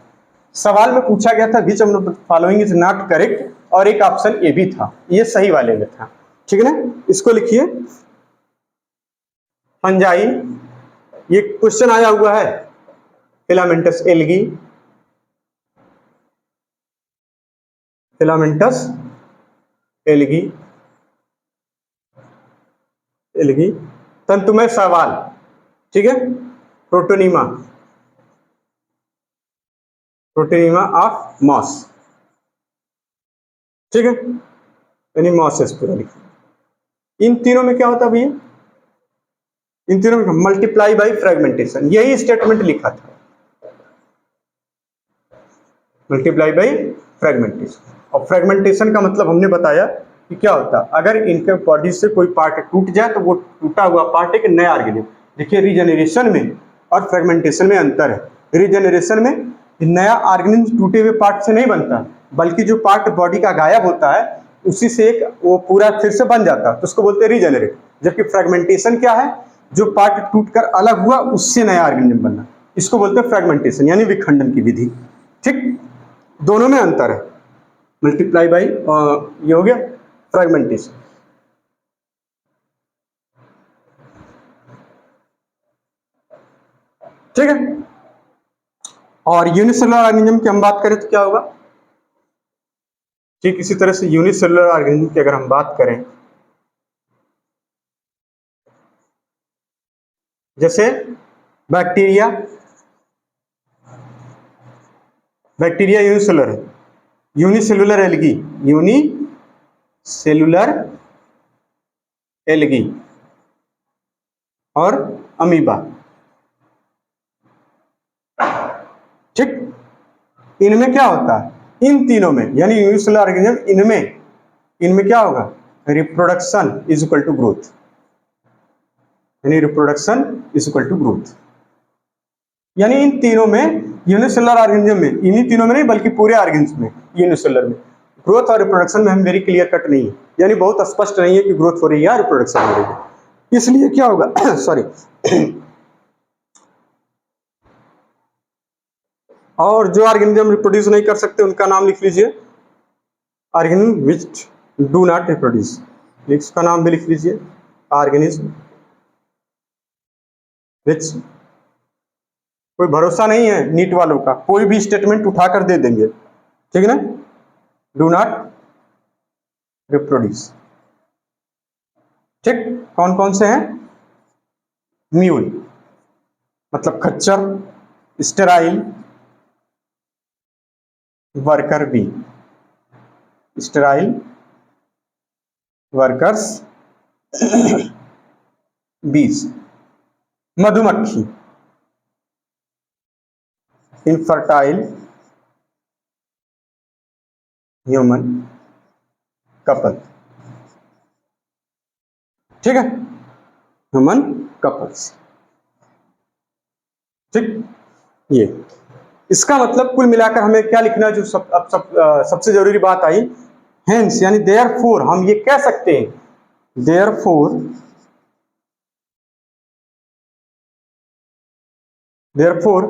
Speaker 1: सवाल में पूछा गया था which of the following is not correct, और एक ऑप्शन ए भी था, ये सही वाले में था, ठीक है ना। इसको लिखिए, फंजाई, ये क्वेश्चन आया हुआ है, filamentous algae, filamentous algae, algae, तंतुमय शैवाल, ठीक है, प्रोटोनीमा, प्रोटोनीमा ऑफ मॉस, ठीक है, यानी मॉसेस पूरा लिखिए। इन तीनों में क्या होता है भैया, इन तीनों में मल्टीप्लाई बाई फ्रेगमेंटेशन, यही स्टेटमेंट लिखा था, मल्टीप्लाई बाई फ्रेगमेंटेशन। और फ्रेगमेंटेशन का मतलब हमने बताया कि क्या होता है, अगर इनके बॉडी से कोई पार्ट टूट जाए तो वो टूटा हुआ पार्ट एक नया ऑर्गेनिज्म, देखिए रीजनरेशन में और फ्रेगमेंटेशन में अंतर है। रीजनरेशन में नया ऑर्गेनिज्म टूटे हुए पार्ट से नहीं बनता, बल्कि जो पार्ट बॉडी का गायब होता है उसी से एक वो पूरा फिर से बन जाता है, तो उसको बोलते हैं रीजनरेट। जबकि फ्रेगमेंटेशन क्या है, जो पार्ट टूटकर अलग हुआ उससे नया ऑर्गेनिज्म बनना, इसको बोलते हैं फ्रेगमेंटेशन यानी विखंडन की विधि, ठीक। दोनों में अंतर है, मल्टीप्लाई बाई ये हो गया फ्रेगमेंटेशन, ठीक है। और यूनिसेलुलर ऑर्गेनिज्म की हम बात करें तो क्या होगा, ठीक इसी तरह से यूनिसेलुलर ऑर्गेनिज्म की अगर हम बात करें, जैसे बैक्टीरिया, बैक्टीरिया यूनिसेलुलर है, यूनिसेलुलर एल्गी, यूनिसेलुलर एल्गी और अमीबा, ठीक। इनमें क्या होता है, इन तीनों में यानी यूनिसेलुलर ऑर्गेनिज्म, इनमें इनमें क्या होगा, reproduction is equal to growth, यानी reproduction is equal to growth, यानी इन तीनों में यूनिसेलुलर ऑर्गेनिज्म में, इन्हीं तीनों में नहीं बल्कि पूरे ऑर्गेनिज्म में यूनिसेलुलर में ग्रोथ और रिप्रोडक्शन में हम वेरी क्लियर कट नहीं है, यानी बहुत स्पष्ट नहीं है कि ग्रोथ हो रही है या रिप्रोडक्शन हो रही है। इसलिए क्या होगा सॉरी और जो ऑर्गेनिज्म रिप्रोड्यूस नहीं कर सकते उनका नाम लिख लीजिए, organism which do not reproduce, इसका नाम भी लिख लीजिए, ऑर्गेनिज्म विच, कोई भरोसा नहीं है नीट वालों का, कोई भी स्टेटमेंट उठाकर दे देंगे, ठीक है ना, डू नॉट रिप्रोड्यूस, ठीक। कौन कौन से हैं, म्यूल मतलब खच्चर, sterile, worker bee, sterile workers बीज, मधुमक्खी, इनफर्टाइल ह्यूमन कपल, ठीक है, ह्यूमन कपल्स, ठीक। ये इसका मतलब कुल मिलाकर हमें क्या लिखना है, जो सबसे जरूरी बात आई, हेंस यानी देयरफॉर, हम ये कह सकते हैं, therefore, therefore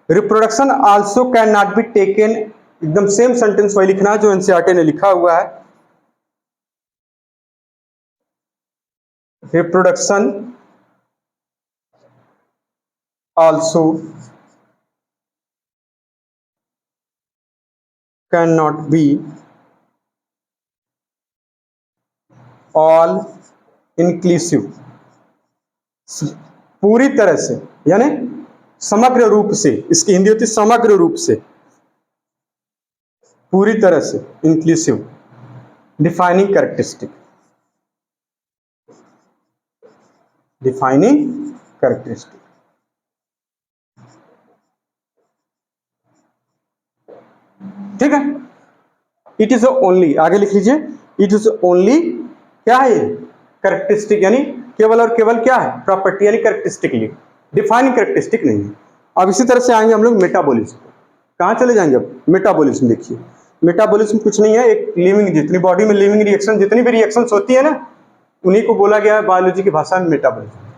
Speaker 1: reproduction also can not be taken, एकदम सेम सेंटेंस वही लिखना है जो एनसीईआरटी ने लिखा हुआ है, reproduction also can not be all inclusive, पूरी तरह से यानी समग्र रूप से, इसकी हिंदी होती है समग्र रूप से, पूरी तरह से, inclusive defining characteristic, defining characteristic. ठीक है, इट इज ओनली, आगे लिख लीजिए, इट इज ओनली, क्या है ये, कैरेक्टरिस्टिक, यानी केवल और केवल क्या है, प्रॉपर्टी यानी कैरेक्टरिस्टिकली, डिफाइनिंग कैरेक्टरिस्टिक नहीं है। अब इसी तरह से आएंगे हम लोग मेटाबॉलिज्म, कहाँ चले जाएंगे अब, मेटाबॉलिज्म देखिए। मेटाबॉलिज्म कुछ नहीं है, एक लिविंग, जितनी बॉडी में लिविंग रिएक्शन, जितनी भी रिएक्शंस होती है ना, उन्हीं को बोला गया है बायोलॉजी की भाषा में मेटाबॉलिज्म।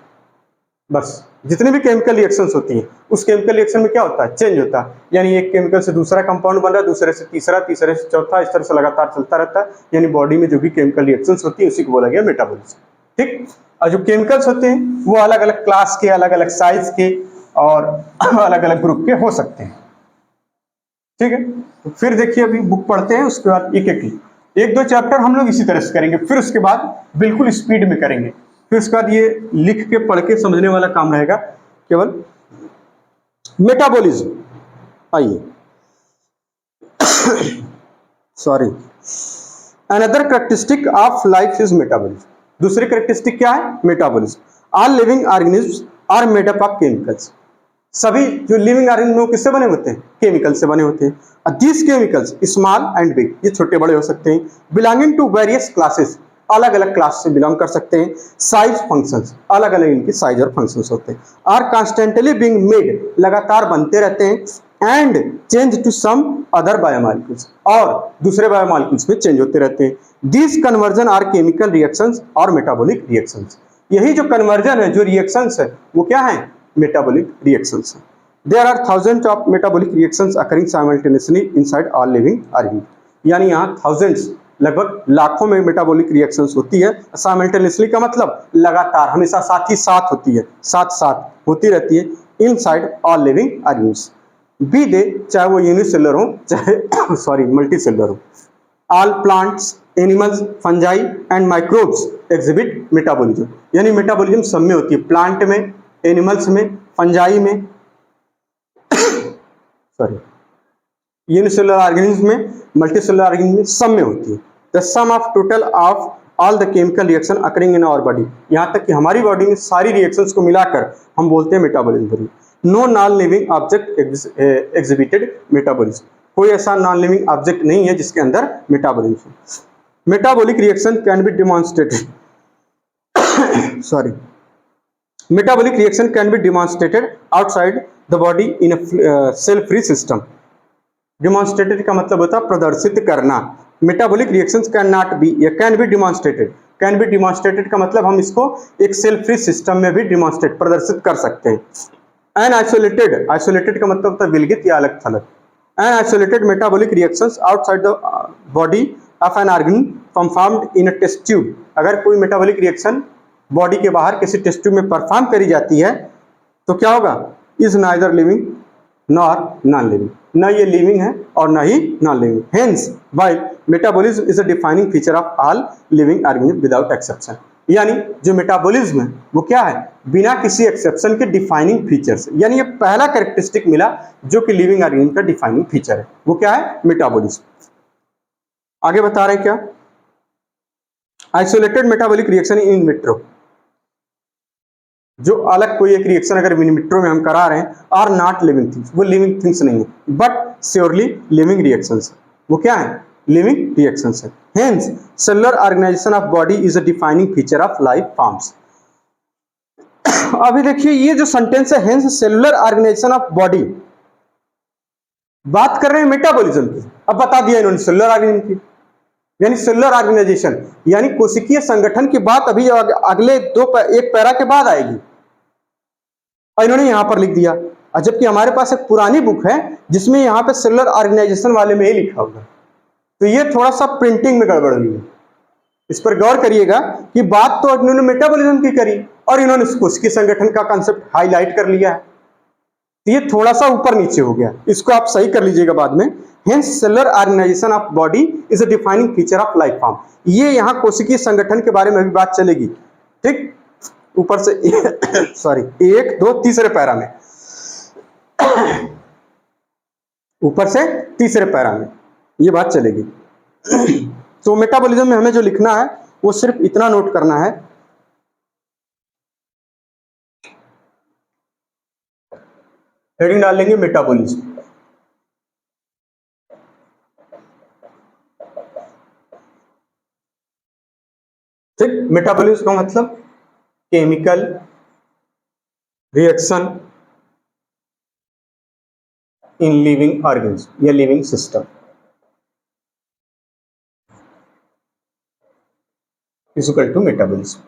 Speaker 1: बस जितनी भी केमिकल रिएक्शंस होती हैं, उस केमिकल रिएक्शन में क्या होता है, चेंज होता है, यानी एक केमिकल से दूसरा कंपाउंड बन रहा है, दूसरे से तीसरा, तीसरे से चौथा, इस तरह से लगातार चलता रहता है, यानी बॉडी में जो भी केमिकल रिएक्शंस होती है उसी को बोला गया मेटाबॉलिज्म। ठीक, और जो केमिकल्स होते हैं वो अलग अलग क्लास के, अलग अलग साइज के और अलग अलग ग्रुप के हो सकते हैं। ठीक है, तो फिर देखिए अभी बुक पढ़ते हैं, उसके बाद एक दो चैप्टर हम लोग इसी तरह से करेंगे, फिर उसके बाद बिल्कुल स्पीड में करेंगे, फिर उसके बाद ये लिख के पढ़ के समझने वाला काम रहेगा केवल। मेटाबॉलिज्म, आइए, sorry, another characteristic of life is metabolism, दूसरी कैरेक्टरिस्टिक क्या है, metabolism. All living organisms are made up of chemicals, सभी जो लिविंग ऑर्गेनिज्म किससे बने होते हैं, केमिकल से बने होते हैं। These chemicals small and big, ये छोटे बड़े हो सकते हैं, बिलोंगिंग टू वेरियस क्लासेस, अलग अलग क्लास से बिलोंग कर सकते हैं, साइज फंक्शंस, अलग अलग इनकी साइज और फंक्शंस होते हैं, आर कॉन्स्टेंटली बीइंग मेड, लगातार बनते रहते हैं, and change to some other biomolecules, और दूसरे बायोमॉलिक्यूल्स में चेंज होते रहते हैं। These conversion are chemical reactions और मेटाबॉलिक रिएक्शंस, यही जो कन्वर्जन है, जो रिएक्शंस है, वो क्या है, मेटाबॉलिक रिएक्शंस है। There are thousands of metabolic reactions occurring simultaneously inside all living organism, यानी यहाँ थाउजेंड्स, लगभग लाखों में मेटाबॉलिक रिएक्शंस होती है। साइमल्टेनियसली का मतलब लगातार, हमेशा साथ ही साथ होती है, साथ साथ होती रहती है, inside all living organism, be they, चाहे वो यूनिसेलुलर हो चाहे सॉरी मल्टीसेलुलर हो। All plants, animals, fungi and microbes exhibit metabolism, यानी मेटाबॉलिज्म सब में होती है, प्लांट में, एनिमल्स में, फंजाई में, सॉरी यूनिसेलुलर ऑर्गेनिज्म में, मल्टीसेलुलर ऑर्गेनिज्म में, सब में होती है। The sum of total of all the chemical reaction occurring in our body, यहाँ तक कि हमारी बॉडी में सारी रिएक्शंस को मिलाकर हम बोलते हैं metabolism. No non living object exhibited metabolism, कोई ऐसा नॉन लिविंग ऑब्जेक्ट नहीं है जिसके अंदर metabolism. Metabolic reaction can be demonstrated, sorry, metabolic reaction can be demonstrated outside the body in a cell free system। demonstrated का मतलब होता है प्रदर्शित करना। metabolic reactions cannot be या can be demonstrated, can be demonstrated का मतलब हम इसको एक सेल फ्री सिस्टम में भी डिमॉन्स्ट्रेट, प्रदर्शित कर सकते हैं। एन आइसोलेटेड, आइसोलेटेड का मतलब होता है विलगित या अलग थलग। An isolated metabolic reactions outside the body of an organ performed in a test tube, अगर कोई मेटाबॉलिक रिएक्शन बॉडी के बाहर किसी टेस्ट ट्यूब में परफॉर्म करी जाती है तो क्या होगा, is neither living nor non living, न ये लिविंग है और न ही non living. Hence while metabolism is a defining feature of all living organism without exception, यानी जो मेटाबॉलिज्म है वो क्या है, बिना किसी एक्सेप्शन के डिफाइनिंग फीचर्स, यानी ये पहला कैरेक्टरिस्टिक मिला जो कि लिविंग ऑर्गेनिज्म का डिफाइनिंग फीचर है, वो क्या है, मेटाबॉलिज्म। आगे बता रहे हैं क्या, isolated metabolic reaction in vitro, जो अलग कोई एक रिएक्शन अगर इन विट्रो में हम करा रहे हैं, आर नॉट लिविंग थिंग्स, वो लिविंग थिंग्स नहीं है, बट श्योरली लिविंग रिएक्शंस, वो क्या है, लिविंग रिएक्शंस है। Hence cellular organisation of body is a defining feature of life forms. अभी देखिए ये जो सेंटेंस है, hence cellular organisation of body, बात कर रहे हैं मेटाबॉलिज्म की। अब बता दिया इन्होंने सेलुलर ऑर्गेनिज्म की, यानी सेलुलर ऑर्गेनाइजेशन यानी कोशिकीय संगठन की बात अभी अगले एक पैरा के बाद आएगी, और इन्होंने यहां पर लिख दिया, और जबकि हमारे पास एक पुरानी बुक है जिसमें यहां पे सेलुलर ऑर्गेनाइजेशन वाले में ही लिखा होगा, तो ये थोड़ा सा प्रिंटिंग में गड़बड़ हुई है, इस पर गौर करिएगा कि बात तो इन्होंने मेटाबॉलिज्म की करी और इन्होंने कोशिकीय संगठन का कंसेप्ट हाईलाइट कर लिया है, तो ये थोड़ा सा ऊपर नीचे हो गया, इसको आप सही कर लीजिएगा बाद में। Hence cellular organisation of body is a defining feature of life form. ये यहाँ कोशिकीय संगठन के बारे में भी बात चलेगी, ठीक, ऊपर से सॉरी 1 2 तीसरे पैरा में, ऊपर से तीसरे पैरा में ये बात चलेगी। तो मेटाबॉलिज्म में हमें जो लिखना है वो सिर्फ इतना नोट करना है, हेडिंग डाल लेंगे मेटाबॉलिज्म। ठीक, मेटाबॉलिज्म का मतलब chemical reaction in living organs या living system is equal to metabolism.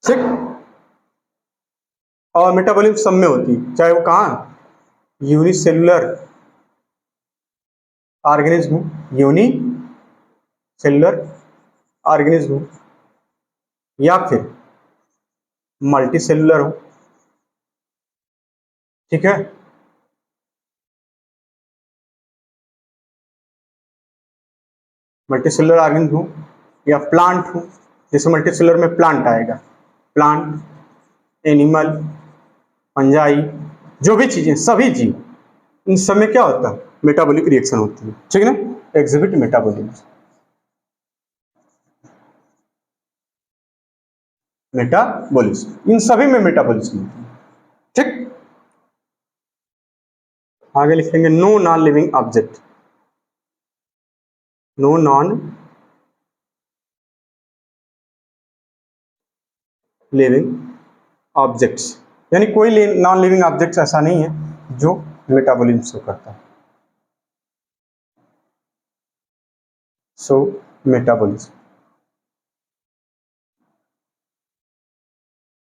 Speaker 1: ठीक, और मेटाबॉलिज्म सब में होती है, चाहे वो कहाँ यूनिसेलुलर ऑर्गेनिज्म हो, यूनिसेलुलर ऑर्गेनिज्म हो या फिर मल्टी सेलुलर हो। ठीक है, मल्टी सेलुलर ऑर्गेनिज्म हो या प्लांट हो, जैसे मल्टी सेलुलर में प्लांट आएगा, प्लांट, एनिमल, फंजाई, जो भी चीजें, सभी जीव, इन सब में क्या होता है, मेटाबॉलिक रिएक्शन होती है। ठीक है ना, एग्जिबिट मेटाबॉलिज्म, मेटाबॉलिज्म, इन सभी में मेटाबॉलिज्म होती है। ठीक, आगे लिखेंगे no non living object, no non living objects, यानी कोई नॉन लिविंग ऑब्जेक्ट्स ऐसा नहीं है जो मेटाबॉलिज्म शो करता है। सो मेटाबॉलिज्म,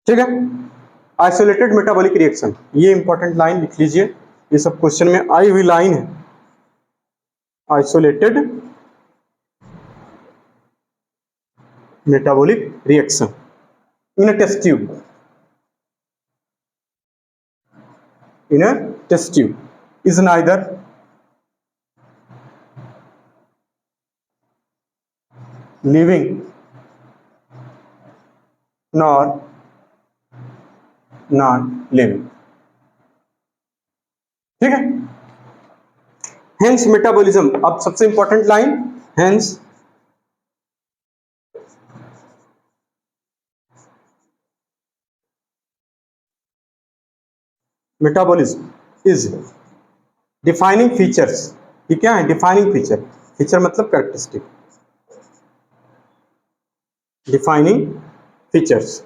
Speaker 1: ठीक है। आइसोलेटेड मेटाबॉलिक रिएक्शन, ये इंपॉर्टेंट लाइन लिख लीजिए, ये सब क्वेश्चन में आई हुई लाइन है। Isolated metabolic reaction in a test tube, in a test tube is neither living nor non living। ठीक है, हेंस मेटाबॉलिज्म, अब सबसे important line, hence metabolism is defining features. ये क्या है, डिफाइनिंग फीचर, फीचर मतलब characteristic, defining features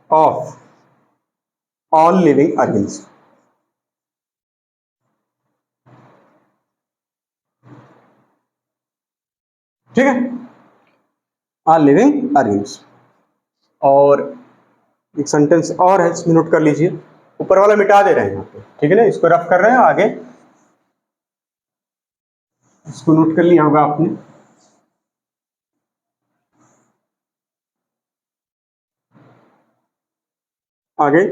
Speaker 1: of all living organism. ठीक है, ऑल लिविंग ऑर्गेनिज्म। और एक सेंटेंस और है, इसमें नोट कर लीजिए, ऊपर वाला मिटा दे रहे हैं यहाँ पे, ठीक है ना, इसको रफ कर रहे हैं, आगे इसको नोट कर लिया होगा आपने। आगे